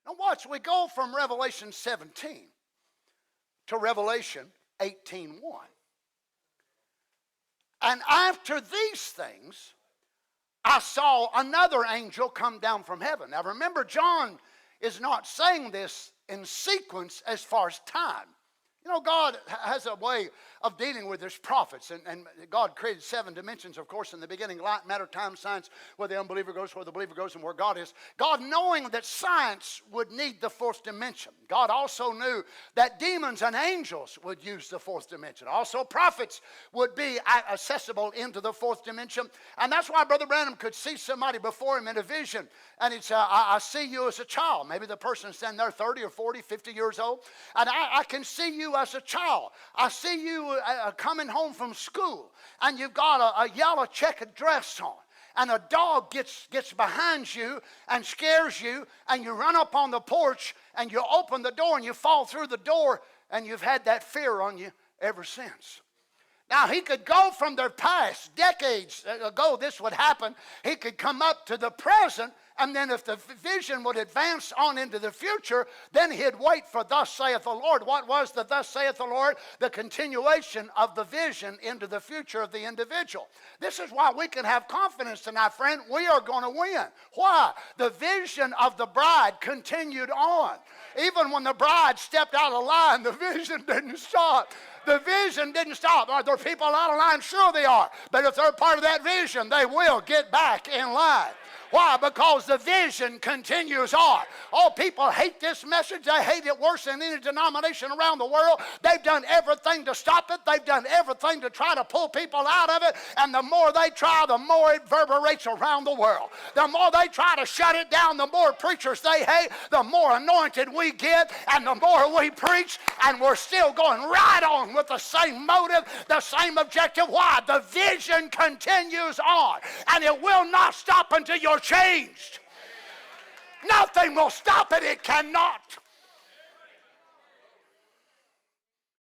Now watch, we go from Revelation 17 to Revelation 18:1. And after these things, I saw another angel come down from heaven. Now remember, John is not saying this in sequence as far as time. You know, God has a way of dealing with his prophets. And God created 7 dimensions, of course, in the beginning: light, matter, time, science, where the unbeliever goes, where the believer goes, and where God is. God, knowing that science would need the 4th dimension. God also knew that demons and angels would use the 4th dimension. Also, prophets would be accessible into the 4th dimension. And that's why Brother Branham could see somebody before him in a vision. And he'd say, I see you as a child. Maybe the person is standing there 30 or 40, 50 years old. And I can see you as a child. I see you coming home from school, and you've got a yellow checkered dress on, and a dog gets behind you and scares you, and you run up on the porch, and you open the door, and you fall through the door, and you've had that fear on you ever since. Now, he could go from their past, decades ago this would happen. He could come up to the present, and then if the vision would advance on into the future, then he'd wait for thus saith the Lord. What was the thus saith the Lord? The continuation of the vision into the future of the individual. This is why we can have confidence tonight, friend. We are going to win. Why? The vision of the bride continued on. Even when the bride stepped out of line, the vision didn't stop. The vision didn't stop. Are there people out of line? Sure they are. But if they're part of that vision, they will get back in line. Why? Because the vision continues on. Oh, people hate this message. They hate it worse than any denomination around the world. They've done everything to stop it. They've done everything to try to pull people out of it. And the more they try, the more it reverberates around the world. The more they try to shut it down, the more preachers they hate, the more anointed we get, and the more we preach, and we're still going right on with the same motive, the same objective. Why? The vision continues on, and it will not stop until you're changed. Nothing will stop it. It cannot.